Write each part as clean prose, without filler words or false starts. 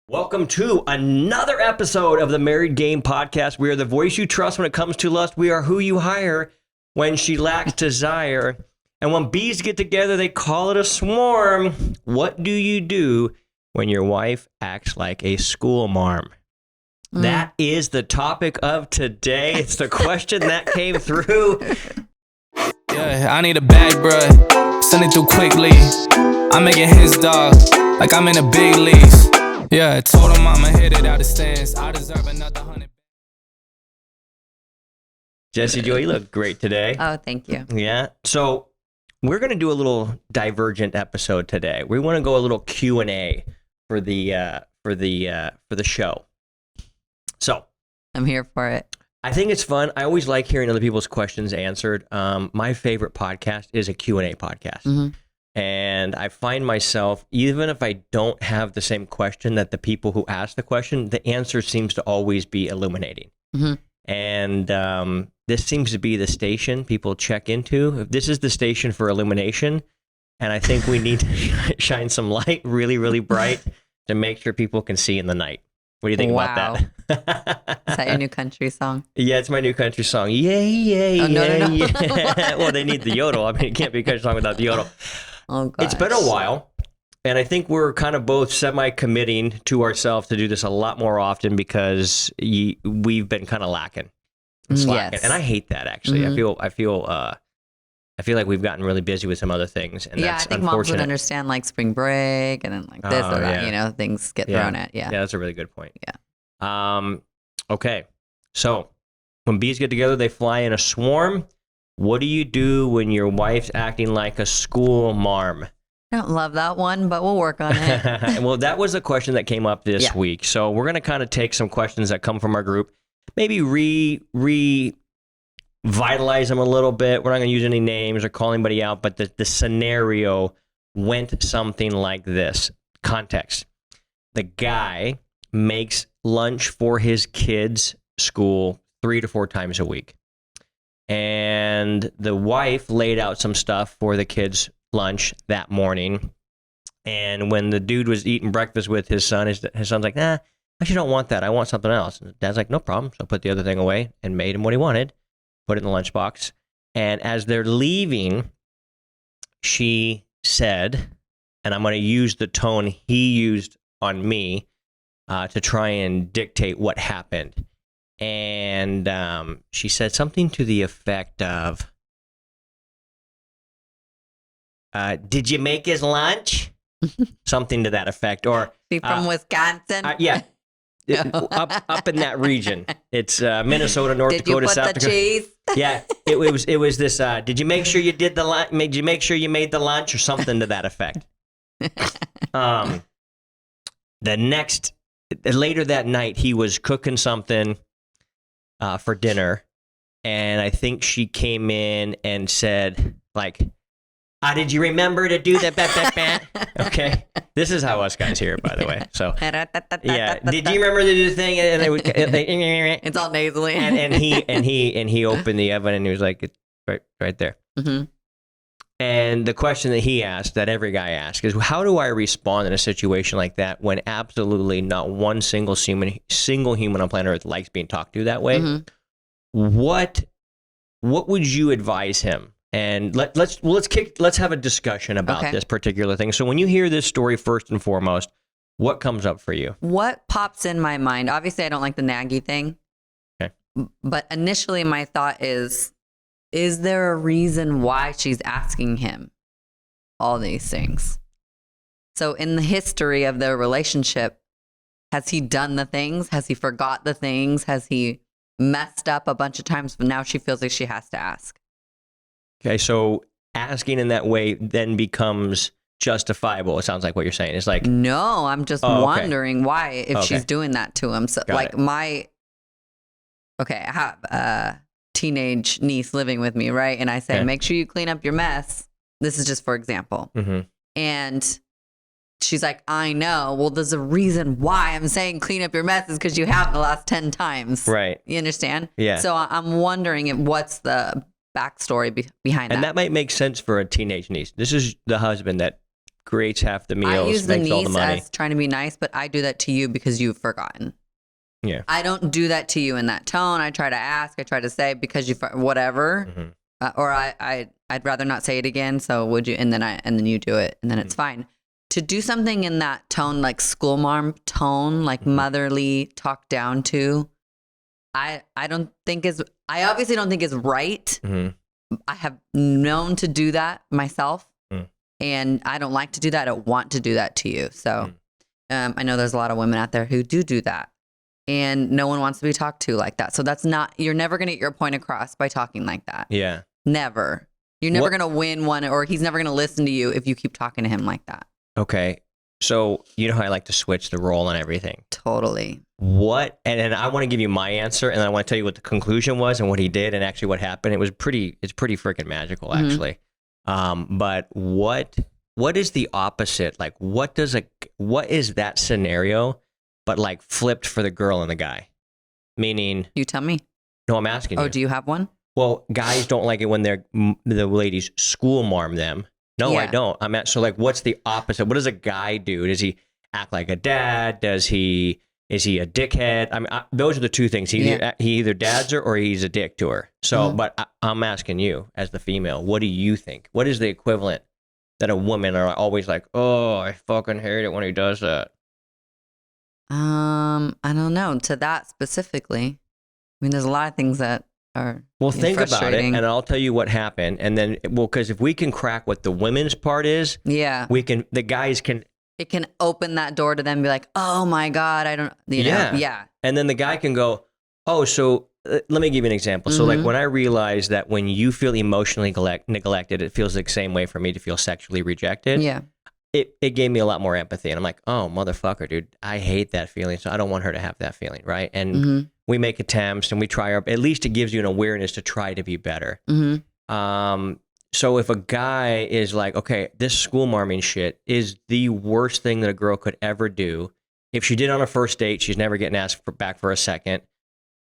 Welcome to another episode of the Married Game Podcast. We are the voice you trust when it comes to lust. We are who you hire when she lacks desire. And when bees get together, they call it a swarm. What do you do when your wife acts like a school-marm? That is the topic of today. It's the question that came through. Yeah, I need a bag, bruh. Send it through quickly. I'm making his dog like I'm in the big leagues. Yeah, I told him I'ma hit it out of stance. I deserve another 100. Jessie Joy, you look great today. Oh, thank you. Yeah. So we're going to do a little divergent episode today. We want to go a little Q&A for the show. So I'm here for it. I think it's fun. I always like hearing other people's questions answered. My favorite podcast is a Q&A podcast. Mm-hmm. And I find myself, even if I don't have the same question that the people who ask the question, the answer seems to always be illuminating. Mm-hmm. And this seems to be the station people check into. This is the station for illumination. And I think we need to shine some light really, really bright to make sure people can see in the night. What do you think about that? Is that your new country song? Yeah, it's my new country song. Yay, yay, Oh, no, yay, no, no. yeah. Well, they need the yodel. I mean, it can't be a country song without the yodel. Oh, gosh. It's been a while, and I think we're kind of both semi-committing to ourselves to do this a lot more often because we've been kind of lacking. Slacking. Yes. And I hate that, actually. Mm-hmm. I feel like we've gotten really busy with some other things, and Yeah, I that's think moms would unfortunate. understand like spring break and then like this or that, yeah. things get Yeah. thrown at. Yeah. Yeah, that's a really good point. Yeah. Okay, so when bees get together, they fly in a swarm. What do you do when your wife's acting like a school-marm? I don't love that one, but we'll work on it. Well, that was a question that came up this week. So we're going to kind of take some questions that come from our group, maybe revitalize them a little bit. We're not going to use any names or call anybody out, but the scenario went something like this. Context. The guy makes lunch for his kids' school 3 to 4 times a week. And the wife laid out some stuff for the kids' lunch that morning. And when the dude was eating breakfast with his son, his son's like, nah, I actually don't want that. I want something else. And Dad's like, no problem. So I put the other thing away and made him what he wanted, put it in the lunchbox. And as they're leaving, she said, and I'm going to use the tone he used on me to try and dictate what happened. And she said something to the effect of, did you make his lunch? Something to that effect. Or She from Wisconsin? yeah, up in that region. It's Minnesota, North Did Dakota, you put South the Dakota. cheese? Yeah, it was this. Did you make sure you did the lunch? Did you make sure you made the lunch or something to that effect? Later that night, he was cooking something for dinner, and I think she came in and said, like, did you remember to do that? Okay, this is how us guys hear it, by the way. So, yeah, did you remember to do the thing? And It's all nasally. and he opened the oven and he was like, it's right there. Mm-hmm. And the question that he asked, that every guy asks, is how do I respond in a situation like that when absolutely not one single human on planet Earth likes being talked to that way? Mm-hmm. What would you advise him? And let's have a discussion about this particular thing. So when you hear this story, first and foremost, what comes up for you? What pops in my mind? Obviously, I don't like the naggy thing. Okay. But initially, my thought is there a reason why she's asking him all these things? So in the history of their relationship, has he done the things? Has he forgot the things? Has he messed up a bunch of times? But now she feels like she has to ask. Okay, so asking in that way then becomes justifiable. It sounds like what you're saying. It's like, no, I'm just wondering why, if she's doing that to him. So Got it. I have a teenage niece living with me, right? And I say, make sure you clean up your mess. This is just for example. Mm-hmm. And she's like, I know. Well, there's a reason why I'm saying clean up your mess is because you have the last 10 times. Right. You understand? Yeah. So I'm wondering what's the backstory behind that. And that might make sense for a teenage niece. This is the husband that creates half the I meals, use the makes all the niece money. as trying to be nice, but I do that to you because you've forgotten. Yeah. I don't do that to you in that tone. I try to ask. I try to say because whatever, or I'd rather not say it again. So would you? And then you do it, and then it's fine. To do something in that tone, like school-marm tone, like motherly, talk down to, I obviously don't think is right. I have known to do that myself, and I don't like to do that. I don't want to do that to you. So I know there's a lot of women out there who do that. And no one wants to be talked to like that. So you're never going to get your point across by talking like that. Yeah. Never. You're never going to win one, or he's never going to listen to you if you keep talking to him like that. Okay. So you know how I like to switch the role on everything. Totally. What? And I want to give you my answer, and then I want to tell you what the conclusion was and what he did and actually what happened. It's pretty freaking magical, actually. But what is the opposite? Like, what is that scenario, but like flipped for the girl and the guy? Meaning, You tell me. no, I'm asking you. Oh, do you have one? Well, guys don't like it when the ladies school-marm them. No, I Yeah. don't. So like, what's the opposite? What does a guy do? Does he act like a dad? Is he a dickhead? I mean, those are the two things. He either dads her or he's a dick to her. So, but I'm asking you as the female, what do you think? What is the equivalent that a woman are always like, oh, I fucking hate it when he does that? I don't know. To that specifically, I mean, there's a lot of things that are Think about it, frustrating. and I'll tell you what happened. And then, because if we can crack what the women's part is, Yeah. the guys can. It can open that door to them, be like, oh my God, I don't, you know. Yeah. And then the guy can go, oh, so let me give you an example. So like when I realized that when you feel emotionally neglected, it feels the same way for me to feel sexually rejected. Yeah. It gave me a lot more empathy. And I'm like, oh, motherfucker, dude, I hate that feeling. So I don't want her to have that feeling, right? And we make attempts and we try at least it gives you an awareness to try to be better. So if a guy is like, okay, this school-marming shit is the worst thing that a girl could ever do. If she did on a first date, she's never getting asked back for a second.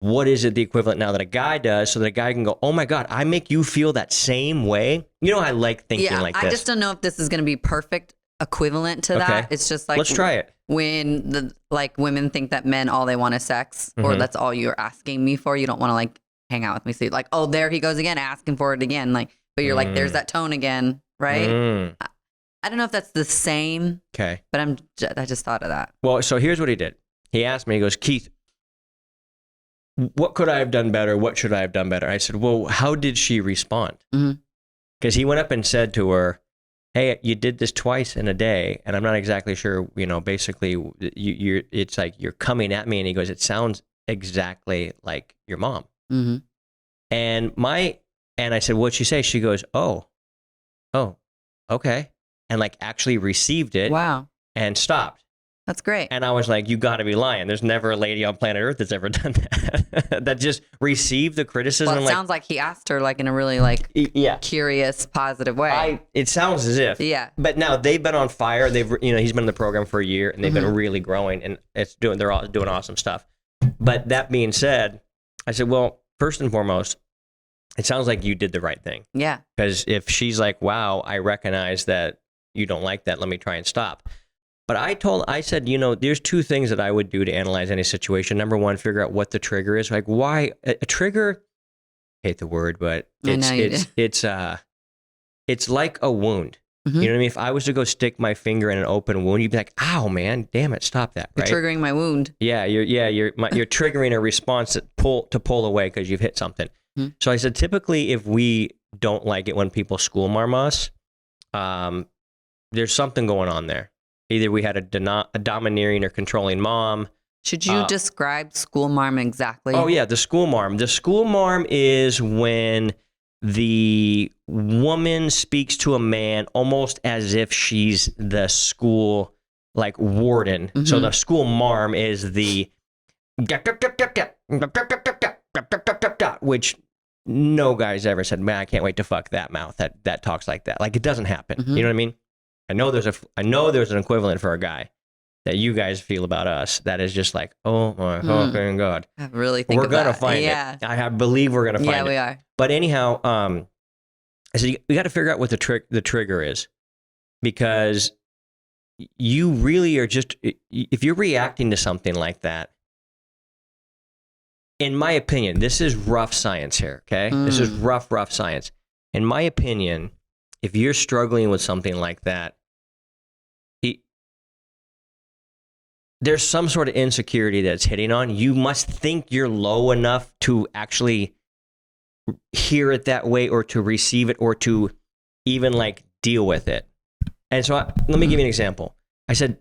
What is it the equivalent now that a guy does so that a guy can go, oh my God, I make you feel that same way? You know, I like thinking like this. I just don't know if this is going to be perfect equivalent to that. It's just like, let's try it. When women think that men, all they want is sex, or that's all you're asking me for. You don't want to like hang out with me. So you're like, oh, there he goes again, asking for it again. Like, but you're like, there's that tone again, right? I don't know if that's the same. Okay. But I just thought of that. Well, so here's what he did. He asked me, he goes, Keith, what could I have done better? What should I have done better? I said, well, how did she respond? Because he went up and said to her, hey, you did this twice in a day, and I'm not exactly sure, you know, basically, it's like you're coming at me, and he goes, it sounds exactly like your mom. And I said, what'd she say? She goes, oh, okay. And like actually received it. Wow. And stopped. That's great. And I was like, you got to be lying. There's never a lady on planet Earth that's ever done that. That just received the criticism. Well, it sounds like he asked her like in a really like curious, positive way. It sounds as if. Yeah. But now they've been on fire. He's been in the program for a year and they've been really growing and they're all doing awesome stuff. But that being said, I said, well, first and foremost, it sounds like you did the right thing. Yeah. Because if she's like, wow, I recognize that you don't like that, let me try and stop. But I said, there's two things that I would do to analyze any situation. Number one, figure out what the trigger is. Like why a trigger, I hate the word, but it's like a wound. You know what I mean? If I was to go stick my finger in an open wound, you'd be like, ow, man, damn it, stop that. Right? You're triggering my wound. Yeah, you're triggering a response to pull away because you've hit something. So I said, typically, if we don't like it when people school-marm us, there's something going on there. Either we had a domineering or controlling mom. Should you describe school-marm exactly? Oh, yeah, the school-marm. The school-marm is when the woman speaks to a man almost as if she's the school, like, warden. So the school-marm is the which no guy's ever said, man, I can't wait to fuck that mouth that talks like that. Like, it doesn't happen. You know what I mean? I know there's an equivalent for a guy that you guys feel about us that is just like, oh my fucking God. I really think we're gonna find it. I believe we're gonna find it. Yeah, we are. But anyhow, I said we got to figure out what the trigger is, because you really are just, if you're reacting to something like that, in my opinion, this is rough science here, okay? This is rough science. In my opinion, if you're struggling with something like that, there's some sort of insecurity that's hitting on. You must think you're low enough to actually hear it that way, or to receive it, or to even like deal with it. And so let me give you an example. I said,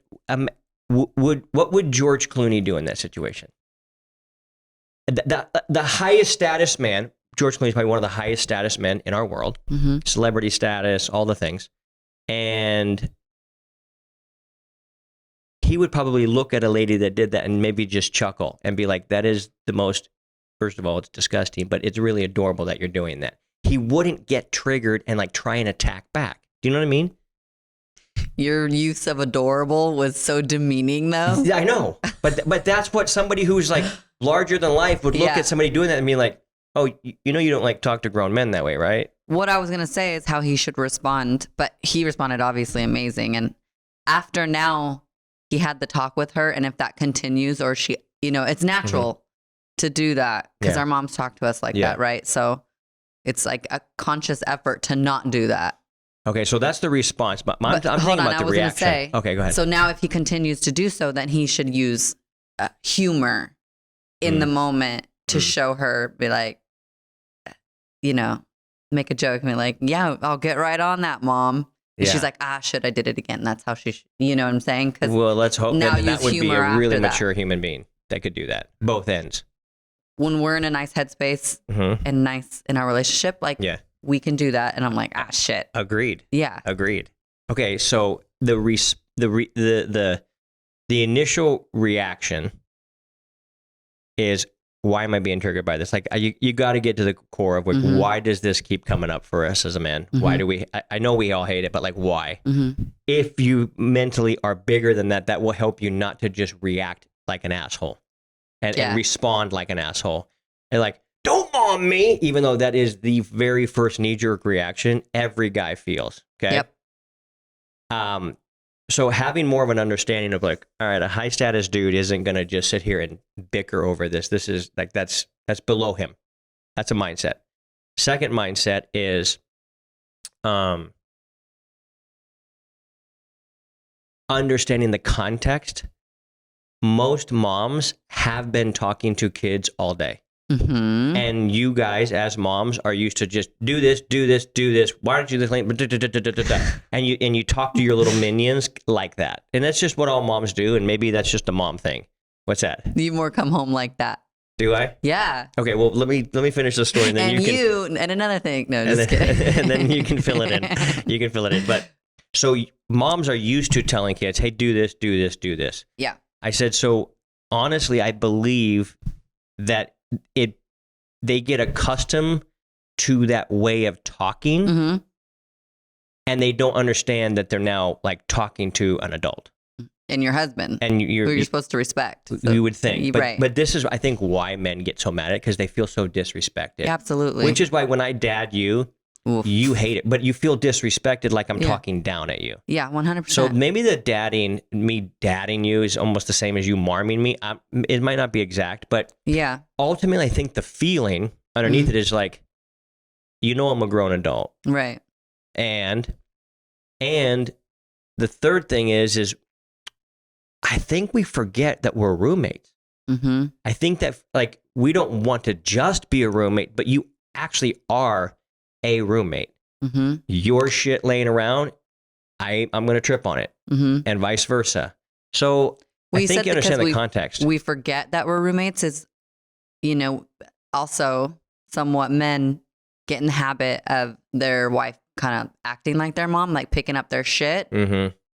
what would George Clooney do in that situation? The highest status man, George Clooney is probably one of the highest status men in our world, celebrity status, all the things. And he would probably look at a lady that did that and maybe just chuckle and be like, that is the most, first of all, it's disgusting, but it's really adorable that you're doing that. He wouldn't get triggered and like try and attack back. Do you know what I mean? Your use of adorable was so demeaning, though. I know, but that's what somebody who's like larger than life would look at somebody doing that and be like, oh, you know, you don't like talk to grown men that way, right? What I was going to say is how he should respond, but he responded obviously amazing. And after now, he had the talk with her, and if that continues, or she, you know, it's natural to do that because our moms talk to us like that, right? So it's like a conscious effort to not do that. Okay, so that's the response, but I'm thinking about the reaction. Okay, go ahead. So now if he continues to do so, then he should use humor in the moment to show her, be like, you know, make a joke and be like, yeah, I'll get right on that, Mom. And she's like, shit, I did it again. That's how she, you know what I'm saying? Well, let's hope that would be a really that. mature human being that could do that. Both ends. When we're in a nice headspace and nice in our relationship, like, we can do that. And I'm like, shit. Agreed. Yeah. Agreed. Okay, so the initial reaction is, why am I being triggered by this? Like, you got to get to the core of like, why does this keep coming up for us as a man? Why do we? I know we all hate it, but like, why? If you mentally are bigger than that, that will help you not to just react like an asshole and respond like an asshole. And like, don't mom me, even though that is the very first knee-jerk reaction every guy feels. Okay. Yep. So having more of an understanding of like, all right, a high status dude isn't going to just sit here and bicker over this. This is like, that's below him. That's a mindset. Second mindset is, understanding the context. Most moms have been talking to kids all day. And you guys as moms are used to just do this. Why don't you do this? And you talk to your little minions like that. And that's just what all moms do. And maybe that's just a mom thing. What's that? You more come home like that. Do I? Yeah. Okay. Well, let me finish the story. And then and another thing. No, just kidding. And then you can fill it in. You can fill it in. But so moms are used to telling kids, hey, do this, do this, do this. Yeah. I said, so honestly, I believe that they get accustomed to that way of talking, and they don't understand that they're now like talking to an adult and your husband, and who you're supposed to respect. So, you would think, right? But this is, I think, why men get so mad at it, because they feel so disrespected. Absolutely. Which is why when I dad you, you hate it, but you feel disrespected, like I'm talking down at you. Yeah, 100%. So maybe me dadding you is almost the same as you marming me. It might not be exact, but ultimately I think the feeling underneath it is like, you know, I'm a grown adult. Right. And the third thing is I think we forget that we're roommates. I think that like, we don't want to just be a roommate, but you actually are a roommate. Your shit laying around, I'm going to trip on it, and vice versa. So I think you understand the context. We forget that we're roommates is, you know, also somewhat men get in the habit of their wife kind of acting like their mom, like picking up their shit.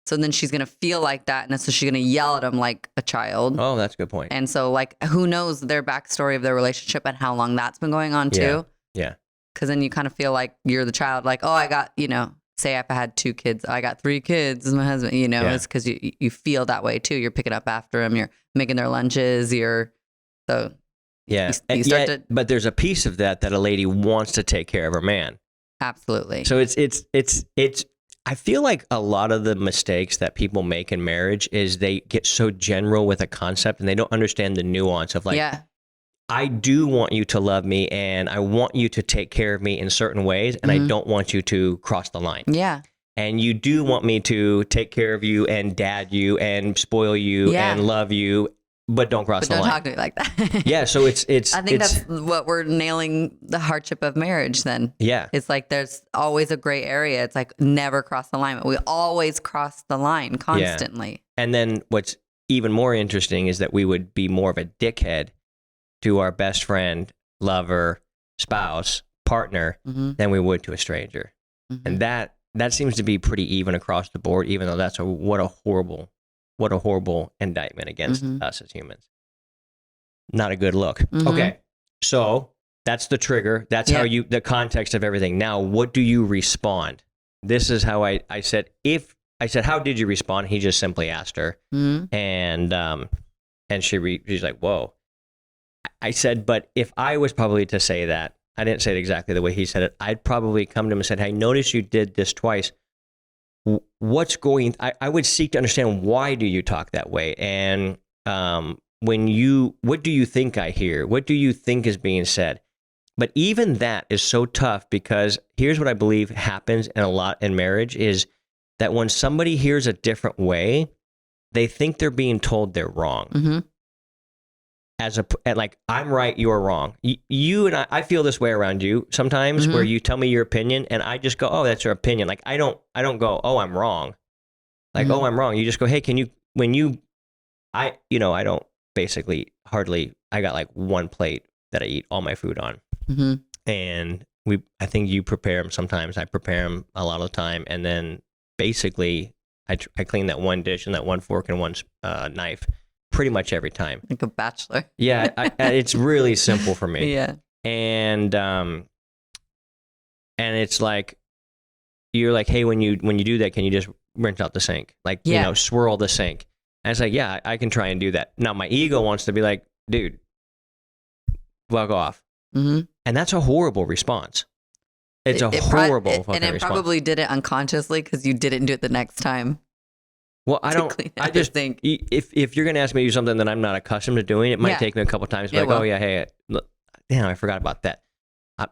So then she's going to feel like that. And so she's going to yell at him like a child. Oh, that's a good point. And so like, who knows their backstory of their relationship and how long that's been going on too. Yeah. Because then you kind of feel like you're the child, like, oh, I got, you know, say if I had 2 kids, I got 3 kids as my husband, you know, it's because you feel that way too. You're picking up after them, you're making their lunches, you start to. But there's a piece of that a lady wants to take care of her man. Absolutely. So it's I feel like a lot of the mistakes that people make in marriage is they get so general with a concept and they don't understand the nuance of like, yeah. I do want you to love me and I want you to take care of me in certain ways and I don't want you to cross the line. Yeah. And you do want me to take care of you and dad you and spoil you and love you, but don't cross the line. Don't talk to me like that. Yeah, so it's. I think that's what we're nailing the hardship of marriage. Then, yeah, it's like there's always a gray area. It's like never cross the line. We always cross the line constantly. Yeah. And then what's even more interesting is that we would be more of a dickhead to our best friend, lover, spouse, partner than we would to a stranger, and that seems to be pretty even across the board. Even though that's what a horrible indictment against us as humans. Not a good look. Okay. So that's the trigger. That's how the context of everything. Now, what do you respond? This is how I said, how did you respond? He just simply asked her. And she's like, whoa. I said, but if I was probably to say that, I didn't say it exactly the way he said it. I'd probably come to him and said, hey, I noticed you did this twice. What's going, I would seek to understand, why do you talk that way? And what do you think I hear? What do you think is being said? But even that is so tough, because here's what I believe happens a lot in marriage is that when somebody hears a different way, they think they're being told they're wrong. Like, I'm right, you're wrong. You and I feel this way around you sometimes, where you tell me your opinion and I just go, oh, that's your opinion. Like, I don't go, oh, I'm wrong. Like, oh, I'm wrong. You just go, hey, I don't basically I got like one plate that I eat all my food on. And I think you prepare them sometimes. I prepare them a lot of the time. And then basically I clean that one dish and that one fork and one knife pretty much every time. Like a bachelor. Yeah, it's really simple for me. Yeah. And it's like, you're like, hey, when you do that, can you just rinse out the sink? Like, swirl the sink. And it's like, yeah, I can try and do that. Now my ego wants to be like, dude, fuck off. And that's a horrible response. It's a horrible fucking response. And it probably did it unconsciously because you didn't do it the next time. Well, I just think if you're going to ask me to do something that I'm not accustomed to doing, it might take me a couple times. Like, oh yeah, hey, look, damn, I forgot about that.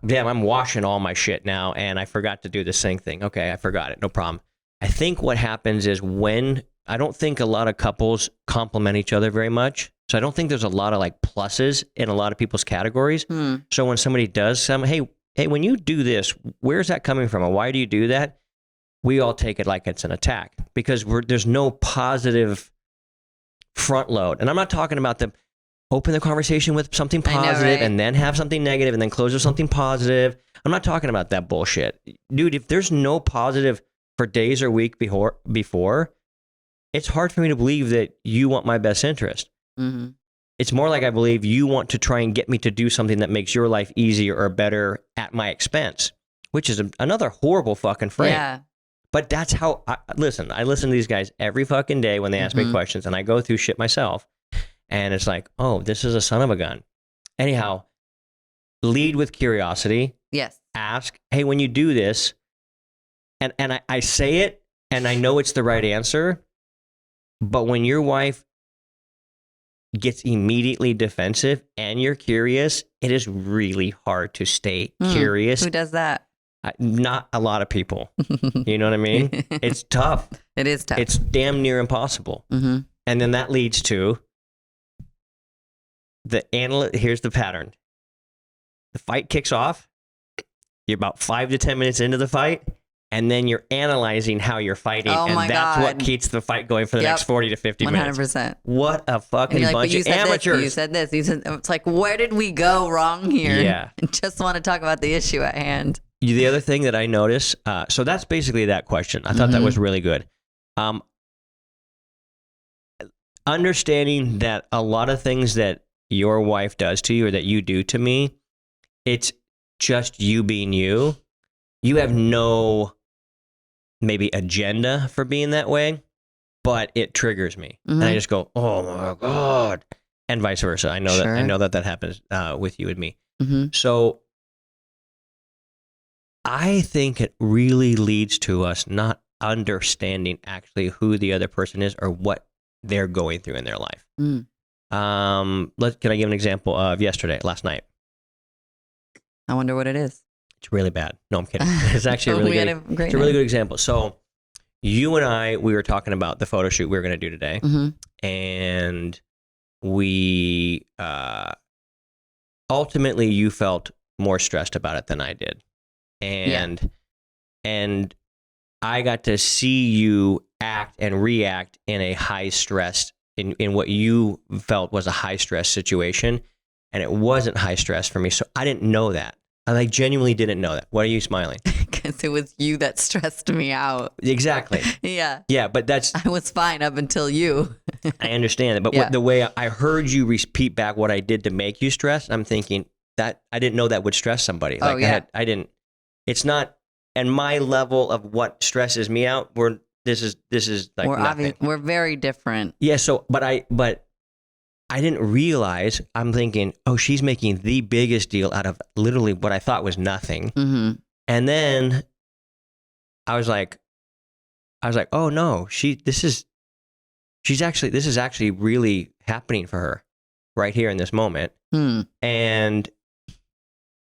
Damn, I'm washing all my shit now and I forgot to do the sink thing. Okay, I forgot it. No problem. I think what happens is I don't think a lot of couples compliment each other very much. So I don't think there's a lot of like pluses in a lot of people's categories. So when somebody does hey, when you do this, where's that coming from? And why do you do that? We all take it like it's an attack, because there's no positive front load. And I'm not talking about open the conversation with something positive and then have something negative and then close with something positive. I'm not talking about that bullshit. Dude, if there's no positive for days or week before, it's hard for me to believe that you want my best interest. It's more like I believe you want to try and get me to do something that makes your life easier or better at my expense, which is another horrible fucking frame. Yeah. But that's how I listen to these guys every fucking day when they ask me questions, and I go through shit myself. And it's like, oh, this is a son of a gun. Anyhow, lead with curiosity. Yes. Ask, hey, when you do this, and I say it, and I know it's the right answer, but when your wife gets immediately defensive and you're curious, it is really hard to stay curious. Who does that? Not a lot of people. You know what I mean? It's tough. It is tough. It's damn near impossible. And then that leads to here's the pattern. The fight kicks off. You're about 5 to 10 minutes into the fight, and then you're analyzing how you're fighting, and that's what keeps the fight going for the next 40 to 50 minutes. 100%. What a fucking bunch of amateurs. You said this. It's like, where did we go wrong here? Yeah. I just want to talk about the issue at hand. The other thing that I noticed, so that's basically that question. I thought that was really good. Understanding that a lot of things that your wife does to you or that you do to me, it's just you being you. You have no maybe agenda for being that way, but it triggers me. And I just go, oh my God. And vice versa. I know that happens with you and me. So I think it really leads to us not understanding actually who the other person is or what they're going through in their life. Mm. Can I give an example of last night? I wonder what it is. It's really bad. No, I'm kidding. It's actually a really good. It's a really good example. So you and we were talking about the photo shoot we were going to do today, and we ultimately you felt more stressed about it than I did, and I got to see you act and react in a high stress in what you felt was a high stress situation, and it wasn't high stress for me. So I didn't know that. I genuinely didn't know that. Why are you smiling? Because it was you that stressed me out. Exactly. Yeah. Yeah, but I was fine up until you. I understand it, but the way I heard you repeat back what I did to make you stress, I'm thinking that I didn't know that would stress somebody. I didn't. It's not. And my level of what stresses me out, this is like nothing. We're very different. Yeah. So, but I didn't realize. I'm thinking, oh, she's making the biggest deal out of literally what I thought was nothing. Mm-hmm. And then I was like, oh no, this is actually really happening for her right here in this moment. And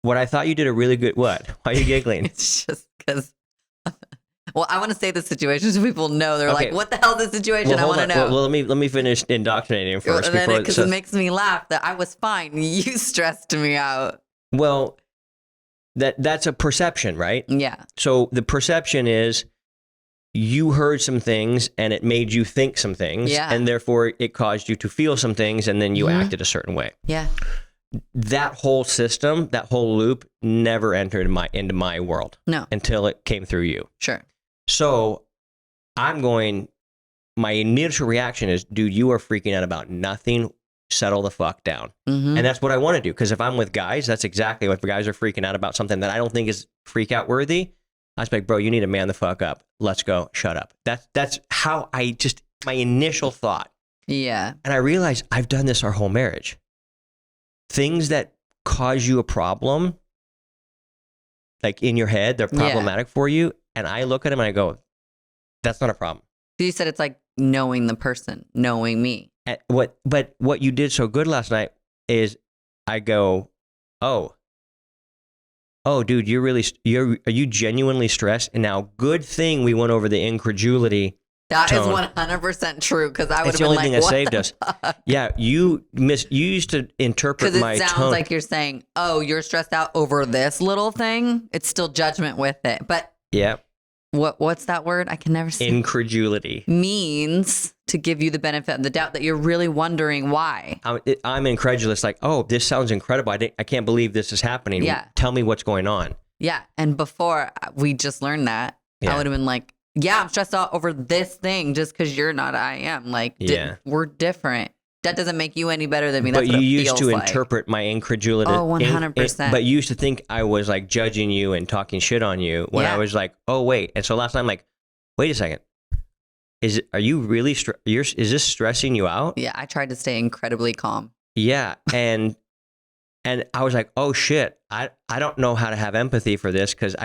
what I thought you did a really good, what? Why are you giggling? It's just because, well, I want to say the situation so people know. They're like, what the hell is the situation? I want to know. Well, let me finish indoctrinating first. Because it makes me laugh that I was fine. You stressed me out. Well, that's a perception, right? Yeah. So the perception is you heard some things and it made you think some things. Yeah. And therefore it caused you to feel some things and then you acted a certain way. Yeah. That whole system, that whole loop never entered into my world. No. Until it came through you. Sure. So my initial reaction is, dude, you are freaking out about nothing. Settle the fuck down. And that's what I want to do. Because if I'm with guys, that's exactly what, if guys are freaking out about something that I don't think is freak out worthy, I was like, bro, you need to man the fuck up. Let's go. Shut up. That's how my initial thought. Yeah. And I realized I've done this our whole marriage. Things that cause you a problem, like in your head, they're problematic for you. And I look at them and I go, that's not a problem. You said it's like knowing the person, knowing me. But what you did so good last night is I go, oh, dude, are you genuinely stressed? And now, good thing we went over the incredulity. That tone. is 100% true, because I would have been like, thing that saved us. Yeah, you used to interpret my tone. Because it sounds like you're saying, oh, you're stressed out over this little thing. It's still judgment with it. But yeah. What's that word? I can never say. Incredulity. Means to give you the benefit of the doubt that you're really wondering why. I'm incredulous. Like, oh, this sounds incredible. I can't believe this is happening. Yeah. Tell me what's going on. Yeah. And before we just learned that, I would have been like, yeah, I'm stressed out over this thing just because you're not, I am. Like, we're different. That doesn't make you any better than me. That's but what you it used to like. interpret my incredulity. Oh, 100%. But you used to think I was like judging you and talking shit on you when I was like, oh, wait. And so last time I'm like, wait a second. Are you really, is this stressing you out? Yeah, I tried to stay incredibly calm. Yeah. And I was like, oh shit, I don't know how to have empathy for this because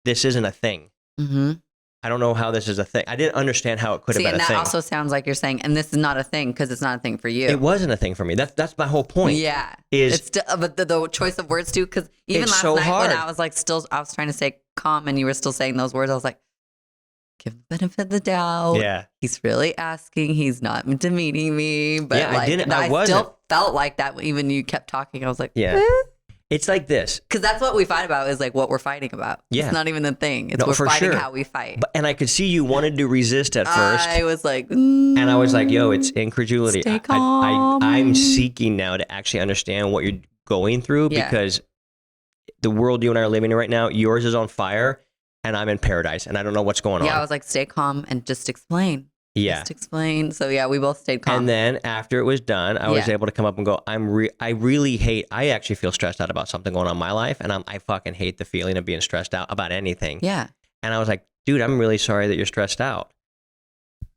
this isn't a thing. Mm-hmm. I don't know how this is a thing. I didn't understand how it could have been a thing. And that also sounds like you're saying, and this is not a thing because it's not a thing for you. It wasn't a thing for me. That's my whole point. Yeah. It's still, but the choice of words too, because even last night when I was like I was trying to stay calm and you were still saying those words, I was like, give the benefit of the doubt. Yeah. He's really asking. He's not demeaning me. But yeah, I still felt like that even you kept talking. I was like, yeah. It's like this. Because that's what we fight about is like what we're fighting about. Yeah. It's not even the thing. It's we're fighting how we fight. And I could see you wanted to resist at first. I was like, and I was like, yo, it's incredulity. Stay calm. I'm seeking now to actually understand what you're going through because the world you and I are living in right now, yours is on fire and I'm in paradise and I don't know what's going on. Yeah, I was like, stay calm and just explain. Yeah. Just explain. So yeah, we both stayed calm. And then after it was done, I was able to come up and go, I actually feel stressed out about something going on in my life. And I fucking hate the feeling of being stressed out about anything. Yeah. And I was like, dude, I'm really sorry that you're stressed out.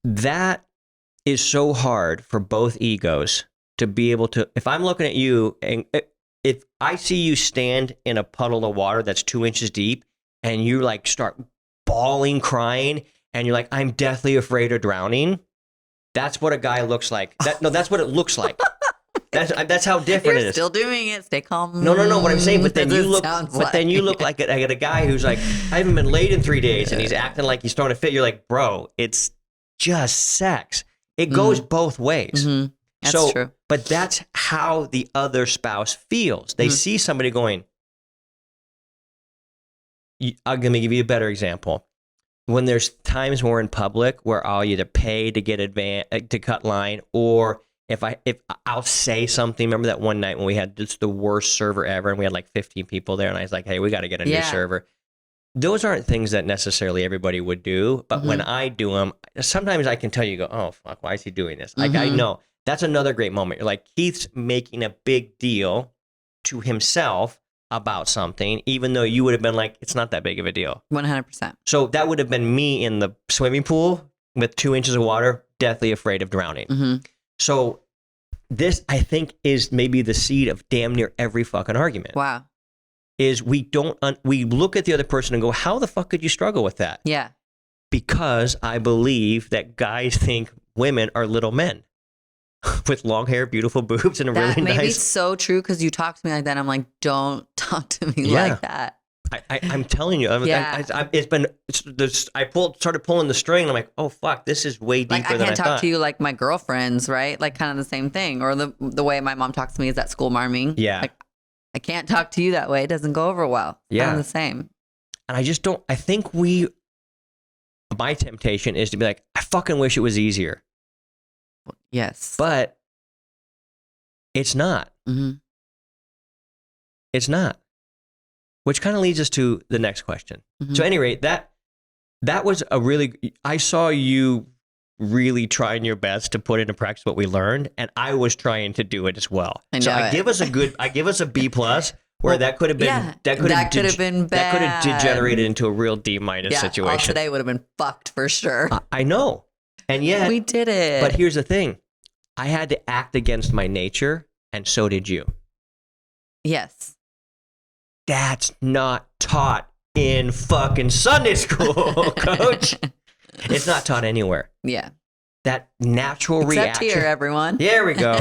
That is so hard for both egos to be able to, if I'm looking at you and if I see you stand in a puddle of water that's 2 inches deep and you like start bawling, crying, and you're like, I'm deathly afraid of drowning. That's what a guy looks like. That's what it looks like. That's how different it You're is. still doing it. Stay calm. No. What I'm saying, but then That's you what it look, sounds but then you look like a guy who's like, I haven't been laid in 3 days, and he's acting like he's throwing a fit. You're like, bro, it's just sex. It goes both ways. That's true. But that's how the other spouse feels. They see somebody going. I'm going to give you a better example. When there's times when we're in public where I'll either pay to get to cut line, or if I'll say something. Remember that one night when we had just the worst server ever, and we had like 15 people there, and I was like, hey, we got to get a new server. Those aren't things that necessarily everybody would do, but when I do them, sometimes I can tell you, go, oh, fuck, why is he doing this? Like, I know. That's another great moment. You're like, Keith's making a big deal to himself about something, even though you would have been like, it's not that big of a deal. 100%. So that would have been me in the swimming pool with 2 inches of water, deathly afraid of drowning. So this, I think, is maybe the seed of damn near every fucking argument. Wow. Is we look at the other person and go, how the fuck could you struggle with that? Yeah. Because I believe that guys think women are little men with long hair, beautiful boobs, and a That really may be nice. so true because you talk to me like that. I'm like, don't talk to me like that. I'm telling you, I started pulling the string, and I'm like, oh fuck, this is way deeper Like I than I can't thought. talk to you like my girlfriends, right? Like kind of the same thing. Or the way my mom talks to me is that school-marming. Yeah. Like I can't talk to you that way. It doesn't go over well. It's Yeah. kind of the same. And I just don't. I think my temptation is to be like, I fucking wish it was easier, Yes. but it's not. It's not. Which kind of leads us to the next question. So, at any rate, that was I saw you really trying your best to put into practice what we learned, and I was trying to do it as well. I give us a B+, where that could have been that could have been bad. That could have degenerated into a real D- situation. All today would have been fucked for sure. I know, and yet we did it. But here's the thing: I had to act against my nature, and so did you. Yes. That's not taught in fucking Sunday school, coach. It's not taught anywhere. Yeah. That natural Except reaction. here, everyone. There we go.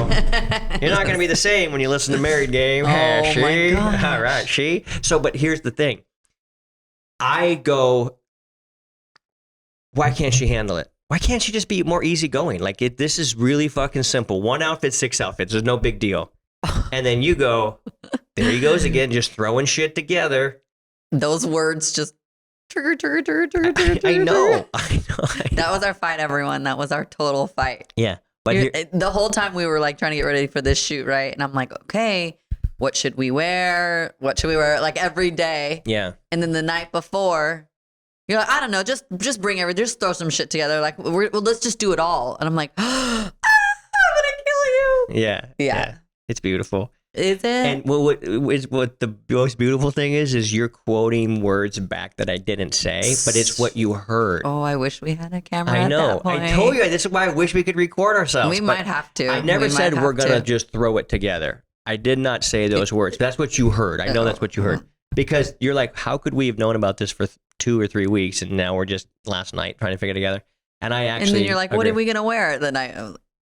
You're not going to be the same when you listen to Married Game. Oh, my gosh. All right, she. So, but here's the thing. I go, why can't she handle it? Why can't she just be more easygoing? Like, this is really fucking simple. 1 outfit, 6 outfits. There's no big deal. And then you go, there he goes again, just throwing shit together. Those words just trigger. I know. That was our fight, everyone. That was our total fight. Yeah. But the whole time we were like trying to get ready for this shoot, right? And I'm like, okay, what should we wear? What should we wear? Like every day. Yeah. And then the night before, you're like, I don't know, just bring everything, just throw some shit together. Like, let's just do it all. And I'm like, I'm gonna kill you. Yeah. It's beautiful. Is it? And what the most beautiful thing is you're quoting words back that I didn't say, but it's what you heard. Oh, I wish we had a camera. I know. At that point. I told you. This is why I wish we could record ourselves. We might have to. I never said we're going to just throw it together. I did not say those words. That's what you heard. I know that's what you heard. Because you're like, how could we have known about this for 2 or 3 weeks, and now we're just last night trying to figure it together? And I actually. And then you're like, what are we going to wear the night?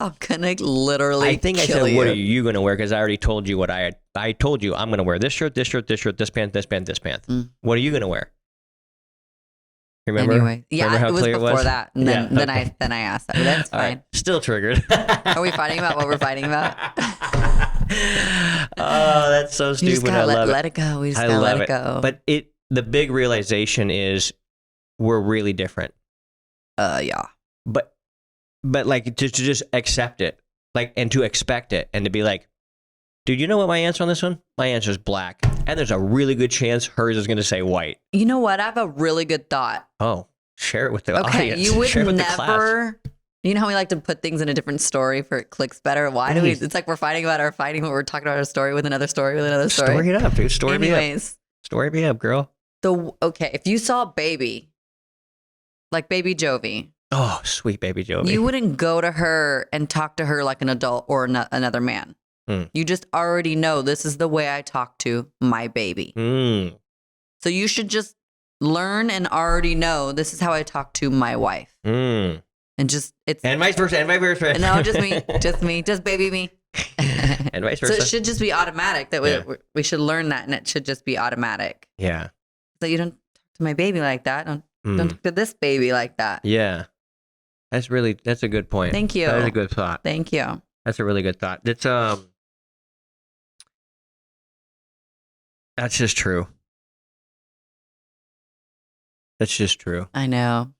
I'm gonna literally. I think I said, "What are you going to wear?" Because I already told you what I told you. I'm going to wear this shirt, this shirt, this shirt, this pant, this pant, this pant. What are you going to wear? Remember? Anyway, yeah, Remember how it was clear before it was? that, and then I asked that. But that's fine. Right. Still triggered. Are we fighting about what we're fighting about? Oh, that's so stupid. You just gotta I love let it go. We just gotta let it go. But the big realization is we're really different. Yeah. But like to just accept it, like, and to expect it, and to be like, dude, you know what my answer on this one? My answer is black, and there's a really good chance hers is going to say white. You know what? I have a really good thought. Oh, share it with the okay, audience. you would share it with the class. never. You know how we like to put things in a different story for it clicks better? Why do we? It's like we're fighting about our fighting, but we're talking about our story with another story with another story. Story it up, dude. Story Anyways, me up. Story me up, girl. Okay, if you saw baby, like baby Jovi. Oh, sweet baby Jovi. You wouldn't go to her and talk to her like an adult or another man. You just already know this is the way I talk to my baby. So you should just learn and already know this is how I talk to my wife. Mm. And just, it's, And vice versa. no, just me, just baby me. And vice versa. So it should just be automatic that Yeah. we should learn that, and it should just be automatic. Yeah. So you don't talk to my baby like that. Don't talk to this baby like that. Yeah. That's a good point. Thank you. That is a good thought. Thank you. That's a really good thought. That's just true. That's just true. I know,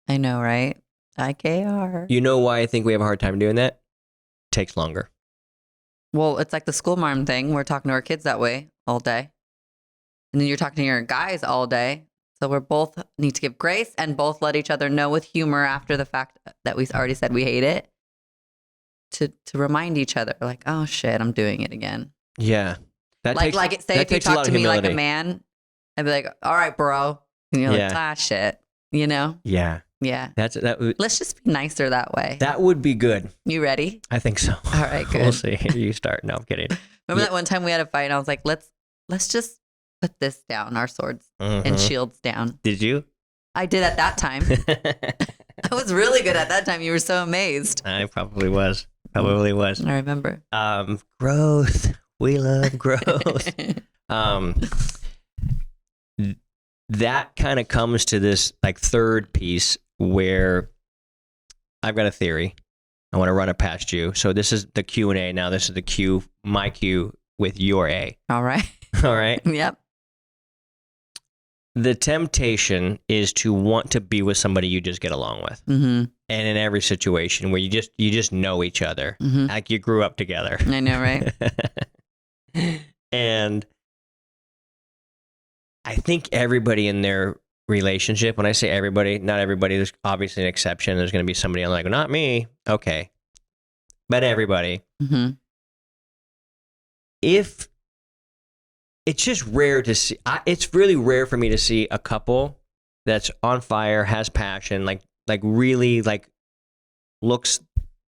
right? IKR. You know why I think we have a hard time doing that? Takes longer. Well, it's like the school-marm thing. We're talking to our kids that way all day. And then you're talking to your guys all day. So we're both need to give grace and both let each other know with humor after the fact that we already said we hate it. To remind each other, like, oh shit, I'm doing it again. Yeah. Say if you talk to me like a man, I'd be like, all right, bro. And you're like, ah, shit. You know? Yeah. Yeah. Let's just be nicer that way. That would be good. You ready? I think so. All right, good. We'll see. You start. No, I'm kidding. Remember that one time we had a fight and I was like, let's just put this down, our swords and shields down. Did you? I did at that time. I was really good at that time. You were so amazed. I probably was. I remember. Growth. We love growth. That kind of comes to this like third piece where I've got a theory. I want to run it past you. So this is the Q&A. Now this is the Q, my Q with your A. All right. All right. Yep. The temptation is to want to be with somebody you just get along with. Mm-hmm. And in every situation where you just know each other, like you grew up together. I know, right? And I think everybody in their relationship, when I say everybody, not everybody, there's obviously an exception. There's going to be somebody I'm like, not me. Okay. But everybody. Mm-hmm. If it's just rare to see, it's really rare for me to see a couple that's on fire, has passion, like really like looks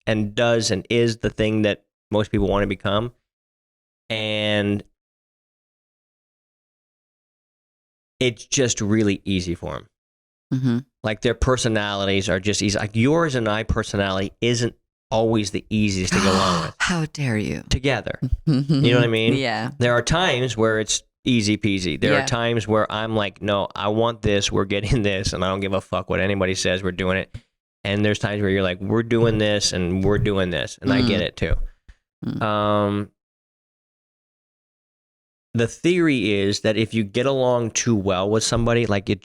and does and is the thing that most people want to become. And it's just really easy for them. Mm-hmm. Like their personalities are just easy. Like yours and I personality isn't always the easiest to get along with. How dare you? Together. You know what I mean? Yeah. There are times where it's easy peasy. There are times where I'm like, no, I want this. We're getting this. And I don't give a fuck what anybody says. We're doing it. And there's times where you're like, we're doing this and we're doing this. And I get it too. The theory is that if you get along too well with somebody, like you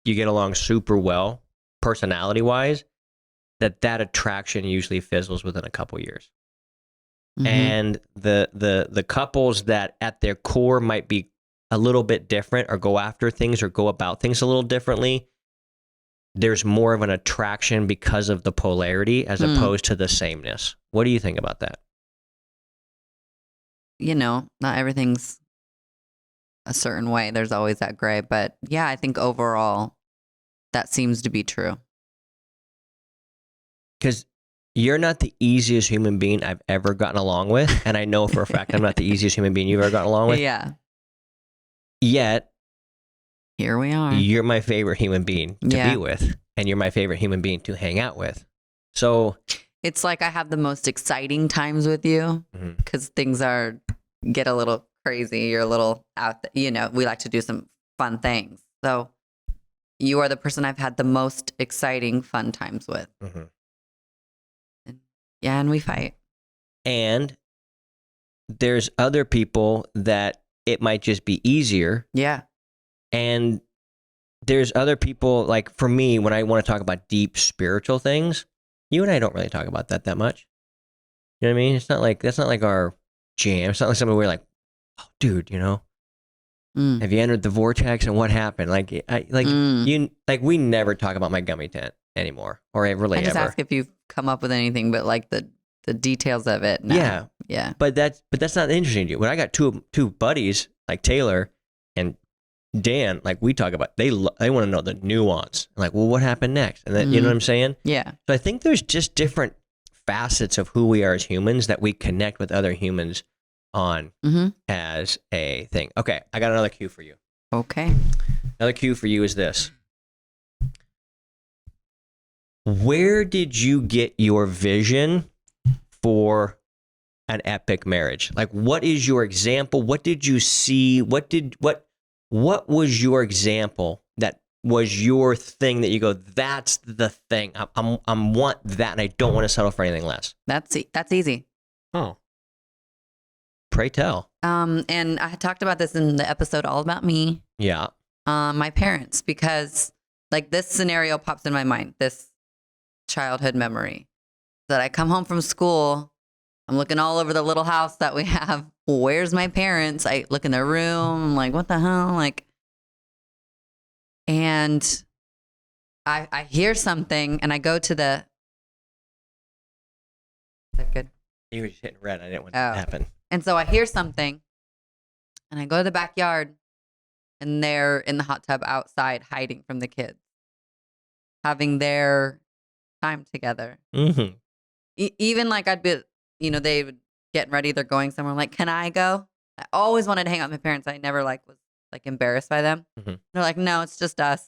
get along super well, personality wise, that attraction usually fizzles within a couple years. Mm-hmm. And the couples that at their core might be a little bit different or go after things or go about things a little differently, there's more of an attraction because of the polarity as opposed to the sameness. What do you think about that? You know, not everything's a certain way. There's always that gray. But yeah, I think overall that seems to be true. Because you're not the easiest human being I've ever gotten along with. And I know for a fact I'm not the easiest human being you've ever gotten along with. Yeah. Yet, here we are. You're my favorite human being to be with. And you're my favorite human being to hang out with. So it's like I have the most exciting times with you because things get a little crazy. You're a little out there. You know, we like to do some fun things. So you are the person I've had the most exciting, fun times with. Mm-hmm. And we fight. And there's other people that it might just be easier. Yeah. And there's other people, like for me, when I want to talk about deep spiritual things, you and I don't really talk about that much. You know what I mean? That's not like our jam. It's not like something we're like, oh, dude, you know, have you entered the vortex and what happened? We never talk about my gummy tent anymore, or really ever. I just ask if you've come up with anything, but like the details of it. No. Yeah. But that's not interesting to you. When I got two buddies like Taylor and Dan, like we talk about, they want to know the nuance. Like, well, what happened next? And then, you know what I'm saying? Yeah. So I think there's just different facets of who we are as humans that we connect with other humans on as a thing. Okay, I got another cue for you. Okay. Another cue for you is this. Where did you get your vision for an epic marriage? Like, what is your example? What did you see? What was your example that was your thing that you go, that's the thing. I want that, and I don't want to settle for anything less. That's easy. Oh. Pray tell. And I had talked about this in the episode All About Me. Yeah. My parents, because like this scenario pops in my mind, this childhood memory that I come home from school. I'm looking all over the little house that we have. Where's my parents? I look in their room. I'm like, what the hell? Like, and I hear something and I go to the, is that good? You were just hitting red. I didn't want that to happen. And so I hear something and I go to the backyard and they're in the hot tub outside hiding from the kids, having their time together. Mm-hmm. Even like I'd be, they would get ready. They're going somewhere. I'm like, can I go? I always wanted to hang out with my parents. I never was embarrassed by them. Mm-hmm. They're like, no, it's just us.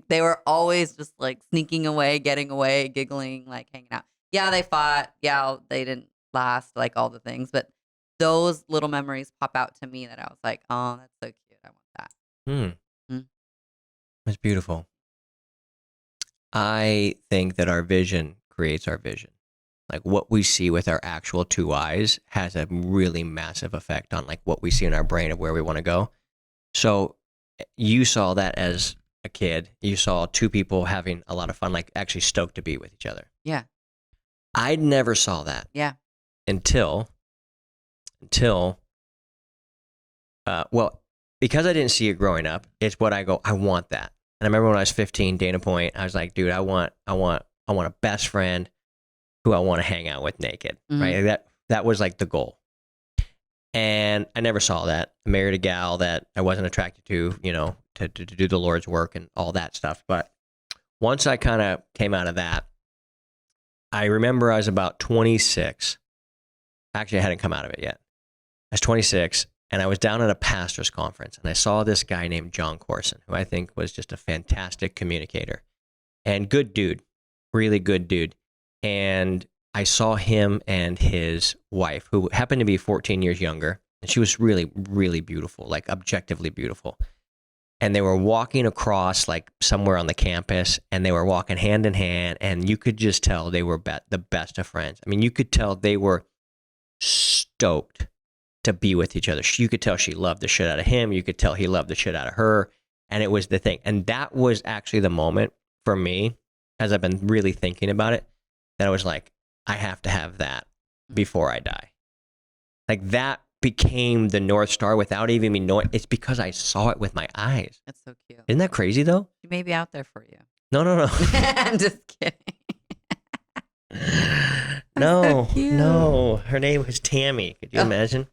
They were always just like sneaking away, getting away, giggling, like hanging out. Yeah, they fought. Yeah, they didn't last, like all the things. But those little memories pop out to me that I was like, oh, that's so cute. I want that. That's beautiful. I think that our vision creates our vision. Like what we see with our actual two eyes has a really massive effect on like what we see in our brain of where we want to go. So you saw that as a kid. You saw two people having a lot of fun, like actually stoked to be with each other. Yeah. I never saw that. Yeah. Until because I didn't see it growing up, it's what I go, I want that. And I remember when I was 15, Dana Point, I was like, dude, I want a best friend who I want to hang out with naked, right? That was like the goal. And I never saw that. I married a gal that I wasn't attracted to, to do the Lord's work and all that stuff. But once I kind of came out of that, I remember I was about 26. Actually, I hadn't come out of it yet. I was 26, and I was down at a pastor's conference, and I saw this guy named John Corson, who I think was just a fantastic communicator and good dude, really good dude. And I saw him and his wife, who happened to be 14 years younger, and she was really, really beautiful, like objectively beautiful. And they were walking across like somewhere on the campus, and they were walking hand in hand, and you could just tell they were the best of friends. I mean, you could tell they were stoked to be with each other. You could tell she loved the shit out of him. You could tell he loved the shit out of her. And it was the thing. And that was actually the moment for me, as I've been really thinking about it, that I was like, I have to have that before I die. Like that became the North Star without even me knowing. It's because I saw it with my eyes. That's so cute. Isn't that crazy though? She may be out there for you. No. I'm just kidding. No. Her name was Tammy. Could you imagine?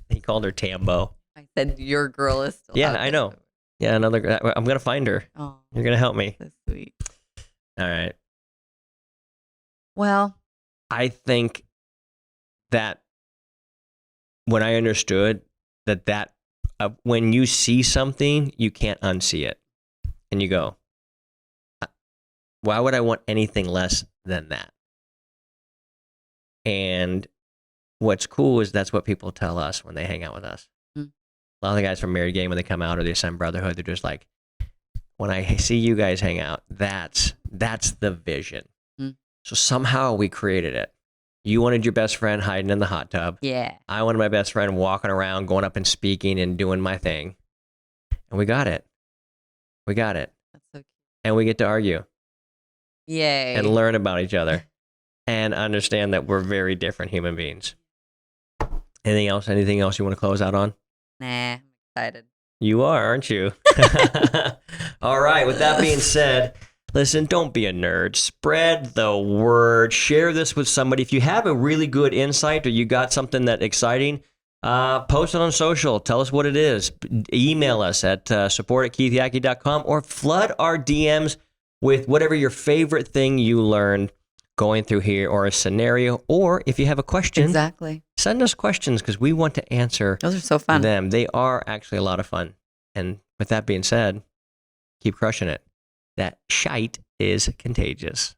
He called her Tambo. I said your girl is still Yeah, out I there. know. Yeah, I'm going to find her. Oh, You're going to help me. so sweet. All right. Well, I think that when I understood that when you see something, you can't unsee it. And you go, why would I want anything less than that? And what's cool is that's what people tell us when they hang out with us. A lot of the guys from Married Game, when they come out or they ascend Brotherhood, they're just like, when I see you guys hang out, that's the vision. So somehow we created it. You wanted your best friend hiding in the hot tub. yeah. I wanted my best friend walking around, going up and speaking and doing my thing. And we got it. That's so cute. And we get to argue Yay. and learn about each other and understand that we're very different human beings. Anything else you want to close out on? Nah, I'm excited. You are, aren't you? All right. With that being said, listen, don't be a nerd. Spread the word. Share this with somebody. If you have a really good insight or you got something that exciting, post it on social. Tell us what it is. Email us at support@keithyaki.com or flood our DMs with whatever your favorite thing you learned going through here or a scenario. Or if you have a question, Exactly. send us questions because we want to answer Those are so fun. them. They are actually a lot of fun. And with that being said, Keep crushing it. That shite is contagious.